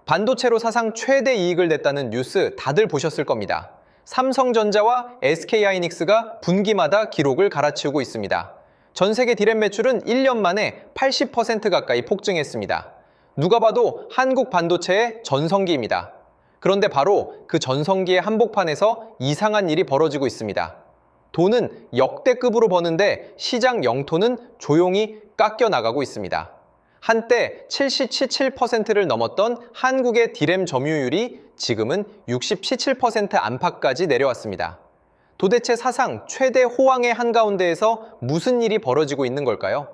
반도체로 사상 최대 이익을 냈다는 뉴스 다들 보셨을 겁니다. 삼성전자와 SK하이닉스가 분기마다 기록을 갈아치우고 있습니다. 전 세계 디램 매출은 1년 만에 80% 가까이 폭증했습니다. 누가 봐도 한국 반도체의 전성기입니다. 그런데 바로 그 전성기의 한복판에서 이상한 일이 벌어지고 있습니다. 돈은 역대급으로 버는데 시장 영토는 조용히 깎여 나가고 있습니다. 한때 77%를 넘었던 한국의 디램 점유율이 지금은 67% 안팎까지 내려왔습니다. 도대체 사상 최대 호황의 한가운데에서 무슨 일이 벌어지고 있는 걸까요?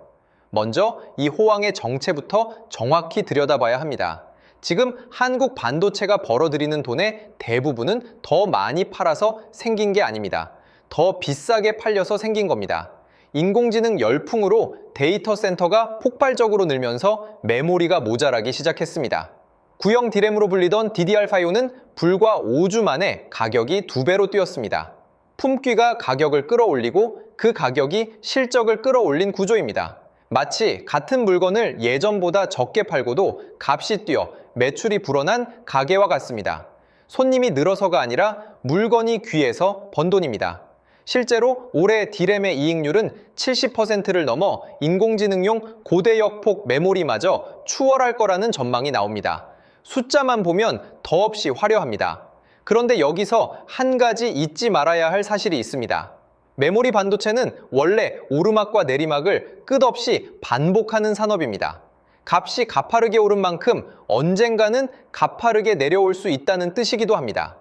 먼저 이 호황의 정체부터 정확히 들여다봐야 합니다. 지금 한국 반도체가 벌어들이는 돈의 대부분은 더 많이 팔아서 생긴 게 아닙니다. 더 비싸게 팔려서 생긴 겁니다. 인공지능 열풍으로 데이터 센터가 폭발적으로 늘면서 메모리가 모자라기 시작했습니다. 구형 디램으로 불리던 DDR5는 불과 5주 만에 가격이 2배로 뛰었습니다. 품귀가 가격을 끌어올리고 그 가격이 실적을 끌어올린 구조입니다. 마치 같은 물건을 예전보다 적게 팔고도 값이 뛰어 매출이 불어난 가게와 같습니다. 손님이 늘어서가 아니라 물건이 귀해서 번 돈입니다. 실제로 올해 디램의 이익률은 70%를 넘어 인공지능용 고대역폭 메모리마저 추월할 거라는 전망이 나옵니다. 숫자만 보면 더없이 화려합니다. 그런데 여기서 한 가지 잊지 말아야 할 사실이 있습니다. 메모리 반도체는 원래 오르막과 내리막을 끝없이 반복하는 산업입니다. 값이 가파르게 오른 만큼 언젠가는 가파르게 내려올 수 있다는 뜻이기도 합니다.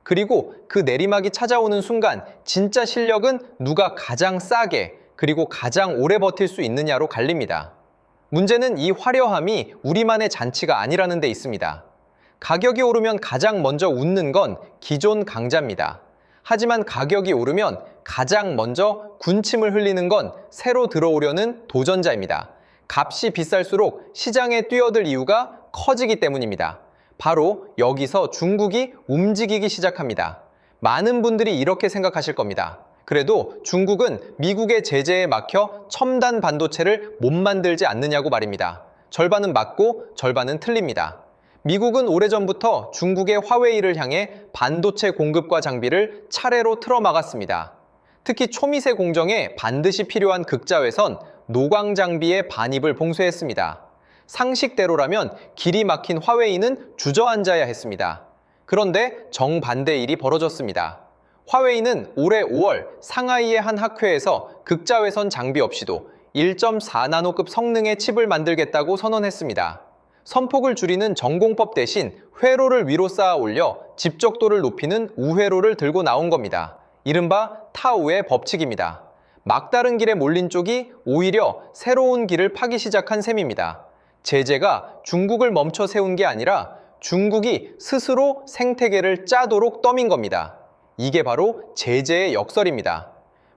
그리고 그 내리막이 찾아오는 순간 진짜 실력은 누가 가장 싸게 그리고 가장 오래 버틸 수 있느냐로 갈립니다. 문제는 이 화려함이 우리만의 잔치가 아니라는 데 있습니다. 가격이 오르면 가장 먼저 웃는 건 기존 강자입니다. 하지만 가격이 오르면 가장 먼저 군침을 흘리는 건 새로 들어오려는 도전자입니다. 값이 비쌀수록 시장에 뛰어들 이유가 커지기 때문입니다. 바로 여기서 중국이 움직이기 시작합니다. 많은 분들이 이렇게 생각하실 겁니다. 그래도 중국은 미국의 제재에 막혀 첨단 반도체를 못 만들지 않느냐고 말입니다. 절반은 맞고 절반은 틀립니다. 미국은 오래전부터 중국의 화웨이를 향해 반도체 공급과 장비를 차례로 틀어막았습니다. 특히 초미세 공정에 반드시 필요한 극자외선, 노광 장비의 반입을 봉쇄했습니다. 상식대로라면 길이 막힌 화웨이는 주저앉아야 했습니다. 그런데 정반대 일이 벌어졌습니다. 화웨이는 올해 5월 상하이의 한 학회에서 극자외선 장비 없이도 1.4나노급 성능의 칩을 만들겠다고 선언했습니다. 선폭을 줄이는 전공법 대신 회로를 위로 쌓아 올려 집적도를 높이는 우회로를 들고 나온 겁니다. 이른바 타우의 법칙입니다. 막다른 길에 몰린 쪽이 오히려 새로운 길을 파기 시작한 셈입니다. 제재가 중국을 멈춰 세운 게 아니라 중국이 스스로 생태계를 짜도록 떠민 겁니다. 이게 바로 제재의 역설입니다.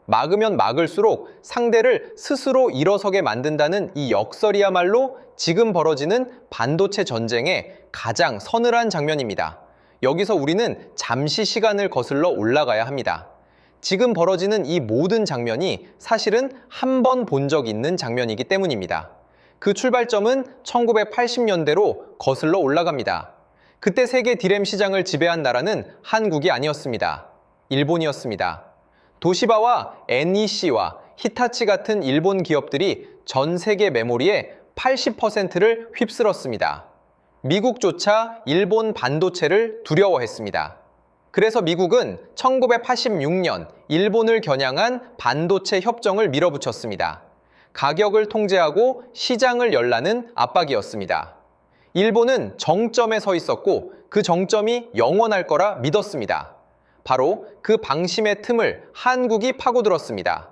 막으면 막을수록 상대를 스스로 일어서게 만든다는 이 역설이야말로 지금 벌어지는 반도체 전쟁의 가장 서늘한 장면입니다. 여기서 우리는 잠시 시간을 거슬러 올라가야 합니다. 지금 벌어지는 이 모든 장면이 사실은 한 번 본 적 있는 장면이기 때문입니다. 그 출발점은 1980년대로 거슬러 올라갑니다. 그때 세계 디램 시장을 지배한 나라는 한국이 아니었습니다. 일본이었습니다. 도시바와 NEC와 히타치 같은 일본 기업들이 전 세계 메모리의 80%를 휩쓸었습니다. 미국조차 일본 반도체를 두려워했습니다. 그래서 미국은 1986년 일본을 겨냥한 반도체 협정을 밀어붙였습니다. 가격을 통제하고 시장을 열라는 압박이었습니다. 일본은 정점에 서 있었고 그 정점이 영원할 거라 믿었습니다. 바로 그 방심의 틈을 한국이 파고들었습니다.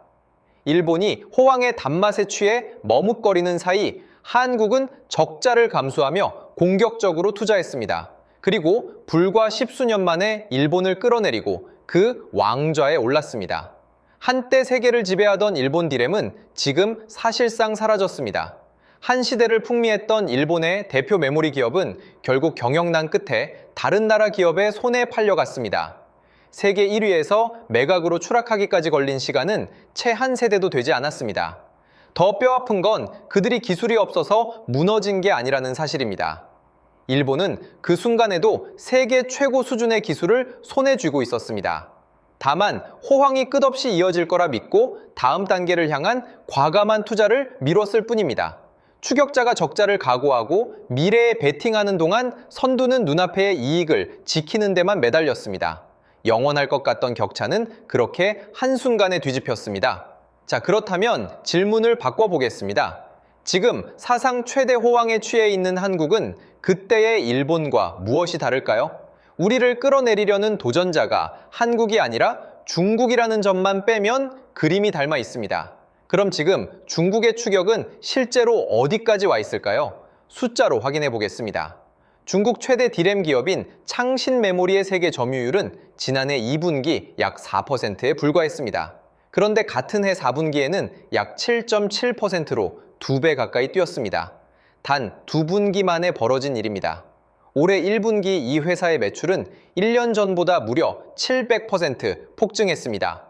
일본이 호황의 단맛에 취해 머뭇거리는 사이 한국은 적자를 감수하며 공격적으로 투자했습니다. 그리고 불과 10수년 만에 일본을 끌어내리고 그 왕좌에 올랐습니다. 한때 세계를 지배하던 일본 디램은 지금 사실상 사라졌습니다. 한 시대를 풍미했던 일본의 대표 메모리 기업은 결국 경영난 끝에 다른 나라 기업의 손에 팔려갔습니다. 세계 1위에서 매각으로 추락하기까지 걸린 시간은 채 한 세대도 되지 않았습니다. 더 뼈아픈 건 그들이 기술이 없어서 무너진 게 아니라는 사실입니다. 일본은 그 순간에도 세계 최고 수준의 기술을 손에 쥐고 있었습니다. 다만 호황이 끝없이 이어질 거라 믿고 다음 단계를 향한 과감한 투자를 미뤘을 뿐입니다. 추격자가 적자를 각오하고 미래에 베팅하는 동안 선두는 눈앞의 이익을 지키는 데만 매달렸습니다. 영원할 것 같던 격차는 그렇게 한순간에 뒤집혔습니다. 자, 그렇다면 질문을 바꿔보겠습니다. 지금 사상 최대 호황에 취해 있는 한국은 그때의 일본과 무엇이 다를까요? 우리를 끌어내리려는 도전자가 한국이 아니라 중국이라는 점만 빼면 그림이 닮아 있습니다. 그럼 지금 중국의 추격은 실제로 어디까지 와 있을까요? 숫자로 확인해 보겠습니다. 중국 최대 디램 기업인 창신 메모리의 세계 점유율은 지난해 2분기 약 4%에 불과했습니다. 그런데 같은 해 4분기에는 약 7.7%로 2배 가까이 뛰었습니다. 단 2분기 만에 벌어진 일입니다. 올해 1분기 이 회사의 매출은 1년 전보다 무려 700% 폭증했습니다.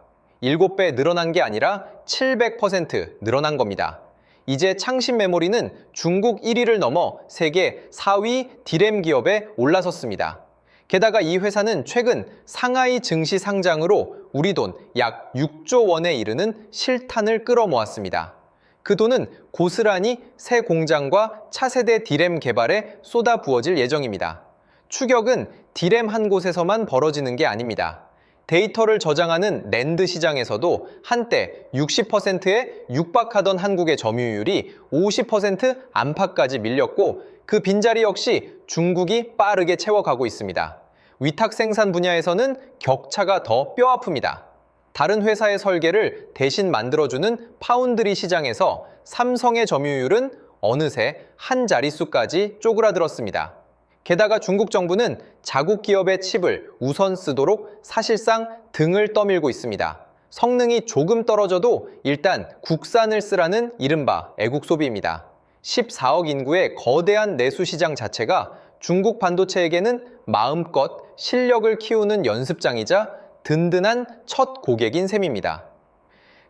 7배 늘어난 게 아니라 700% 늘어난 겁니다. 이제 창신 메모리는 중국 1위를 넘어 세계 4위 디램 기업에 올라섰습니다. 게다가 이 회사는 최근 상하이 증시 상장으로 우리 돈 약 6조 원에 이르는 실탄을 끌어모았습니다. 그 돈은 고스란히 새 공장과 차세대 디램 개발에 쏟아부어질 예정입니다. 추격은 디램 한 곳에서만 벌어지는 게 아닙니다. 데이터를 저장하는 낸드 시장에서도 한때 60%에 육박하던 한국의 점유율이 50% 안팎까지 밀렸고 그 빈자리 역시 중국이 빠르게 채워가고 있습니다. 위탁 생산 분야에서는 격차가 더 뼈아픕니다. 다른 회사의 설계를 대신 만들어주는 파운드리 시장에서 삼성의 점유율은 어느새 한 자릿수까지 쪼그라들었습니다. 게다가 중국 정부는 자국 기업의 칩을 우선 쓰도록 사실상 등을 떠밀고 있습니다. 성능이 조금 떨어져도 일단 국산을 쓰라는 이른바 애국 소비입니다. 14억 인구의 거대한 내수 시장 자체가 중국 반도체에게는 마음껏 실력을 키우는 연습장이자 든든한 첫 고객인 셈입니다.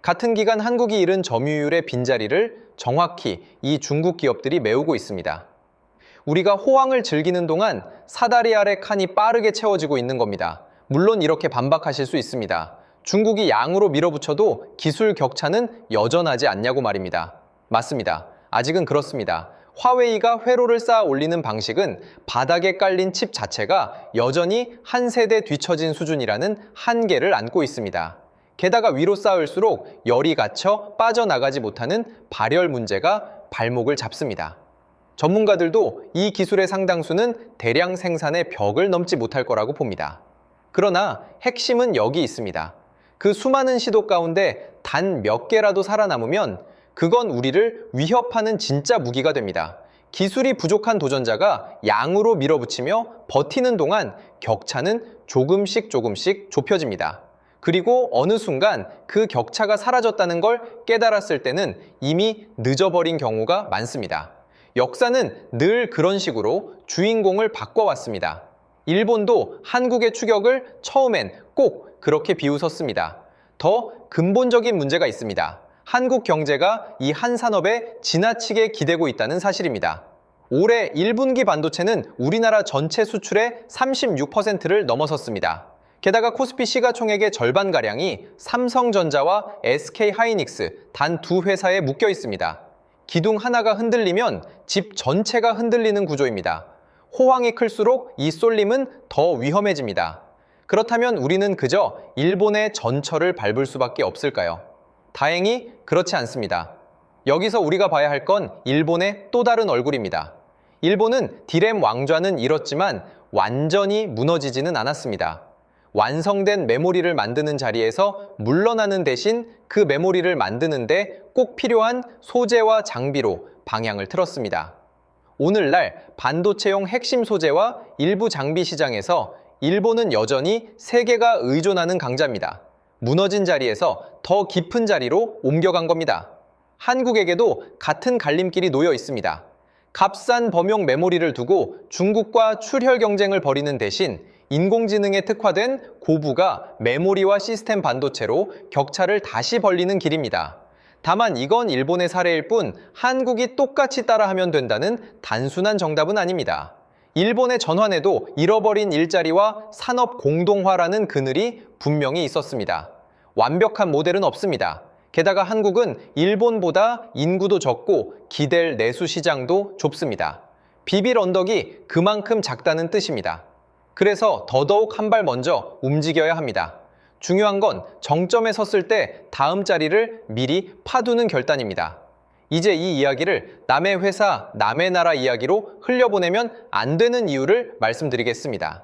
같은 기간 한국이 잃은 점유율의 빈자리를 정확히 이 중국 기업들이 메우고 있습니다. 우리가 호황을 즐기는 동안 사다리 아래 칸이 빠르게 채워지고 있는 겁니다. 물론 이렇게 반박하실 수 있습니다. 중국이 양으로 밀어붙여도 기술 격차는 여전하지 않냐고 말입니다. 맞습니다. 아직은 그렇습니다. 화웨이가 회로를 쌓아 올리는 방식은 바닥에 깔린 칩 자체가 여전히 한 세대 뒤처진 수준이라는 한계를 안고 있습니다. 게다가 위로 쌓을수록 열이 갇혀 빠져나가지 못하는 발열 문제가 발목을 잡습니다. 전문가들도 이 기술의 상당수는 대량 생산의 벽을 넘지 못할 거라고 봅니다. 그러나 핵심은 여기 있습니다. 그 수많은 시도 가운데 단 몇 개라도 살아남으면 그건 우리를 위협하는 진짜 무기가 됩니다. 기술이 부족한 도전자가 양으로 밀어붙이며 버티는 동안 격차는 조금씩 좁혀집니다. 그리고 어느 순간 그 격차가 사라졌다는 걸 깨달았을 때는 이미 늦어버린 경우가 많습니다. 역사는 늘 그런 식으로 주인공을 바꿔왔습니다. 일본도 한국의 추격을 처음엔 꼭 그렇게 비웃었습니다. 더 근본적인 문제가 있습니다. 한국 경제가 이 한 산업에 지나치게 기대고 있다는 사실입니다. 올해 1분기 반도체는 우리나라 전체 수출의 36%를 넘어섰습니다. 게다가 코스피 시가총액의 절반가량이 삼성전자와 SK하이닉스 단 두 회사에 묶여 있습니다. 기둥 하나가 흔들리면 집 전체가 흔들리는 구조입니다. 호황이 클수록 이 쏠림은 더 위험해집니다. 그렇다면 우리는 그저 일본의 전철을 밟을 수밖에 없을까요? 다행히 그렇지 않습니다. 여기서 우리가 봐야 할 건 일본의 또 다른 얼굴입니다. 일본은 디램 왕좌는 잃었지만 완전히 무너지지는 않았습니다. 완성된 메모리를 만드는 자리에서 물러나는 대신 그 메모리를 만드는데 꼭 필요한 소재와 장비로 방향을 틀었습니다. 오늘날 반도체용 핵심 소재와 일부 장비 시장에서 일본은 여전히 세계가 의존하는 강자입니다. 무너진 자리에서 더 깊은 자리로 옮겨간 겁니다. 한국에게도 같은 갈림길이 놓여 있습니다. 값싼 범용 메모리를 두고 중국과 출혈 경쟁을 벌이는 대신 인공지능에 특화된 고부가 메모리와 시스템 반도체로 격차를 다시 벌리는 길입니다. 다만 이건 일본의 사례일 뿐 한국이 똑같이 따라하면 된다는 단순한 정답은 아닙니다. 일본의 전환에도 잃어버린 일자리와 산업 공동화라는 그늘이 분명히 있었습니다. 완벽한 모델은 없습니다. 게다가 한국은 일본보다 인구도 적고 기댈 내수 시장도 좁습니다. 비빌 언덕이 그만큼 작다는 뜻입니다. 그래서 더더욱 한 발 먼저 움직여야 합니다. 중요한 건 정점에 섰을 때 다음 자리를 미리 파두는 결단입니다. 이제 이 이야기를 남의 회사, 남의 나라 이야기로 흘려보내면 안 되는 이유를 말씀드리겠습니다.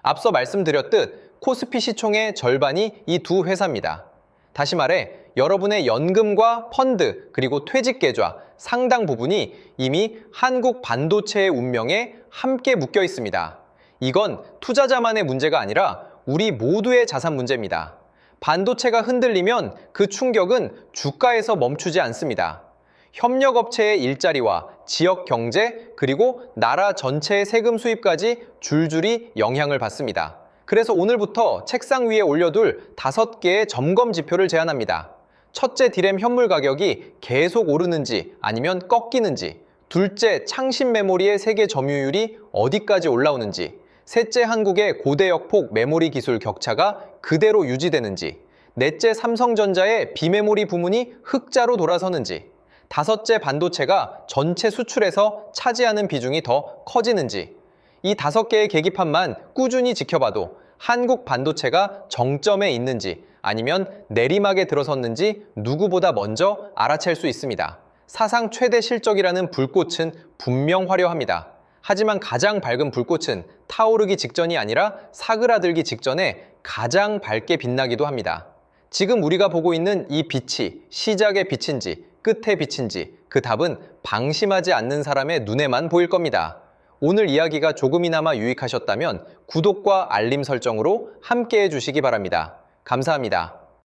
앞서 말씀드렸듯 코스피 시총의 절반이 이 두 회사입니다. 다시 말해 여러분의 연금과 펀드 그리고 퇴직계좌 상당 부분이 이미 한국 반도체의 운명에 함께 묶여 있습니다. 이건 투자자만의 문제가 아니라 우리 모두의 자산 문제입니다. 반도체가 흔들리면 그 충격은 주가에서 멈추지 않습니다. 협력업체의 일자리와 지역 경제 그리고 나라 전체의 세금 수입까지 줄줄이 영향을 받습니다. 그래서 오늘부터 책상 위에 올려둘 5개의 점검 지표를 제안합니다. 첫째, 디램 현물 가격이 계속 오르는지 아니면 꺾이는지. 둘째, 창신 메모리의 세계 점유율이 어디까지 올라오는지. 셋째, 한국의 고대역폭 메모리 기술 격차가 그대로 유지되는지. 넷째, 삼성전자의 비메모리 부문이 흑자로 돌아서는지. 다섯째, 반도체가 전체 수출에서 차지하는 비중이 더 커지는지. 이 5개의 계기판만 꾸준히 지켜봐도 한국 반도체가 정점에 있는지 아니면 내리막에 들어섰는지 누구보다 먼저 알아챌 수 있습니다. 사상 최대 실적이라는 불꽃은 분명 화려합니다. 하지만 가장 밝은 불꽃은 타오르기 직전이 아니라 사그라들기 직전에 가장 밝게 빛나기도 합니다. 지금 우리가 보고 있는 이 빛이 시작의 빛인지 끝의 빛인지 그 답은 방심하지 않는 사람의 눈에만 보일 겁니다. 오늘 이야기가 조금이나마 유익하셨다면 구독과 알림 설정으로 함께 해주시기 바랍니다. 감사합니다.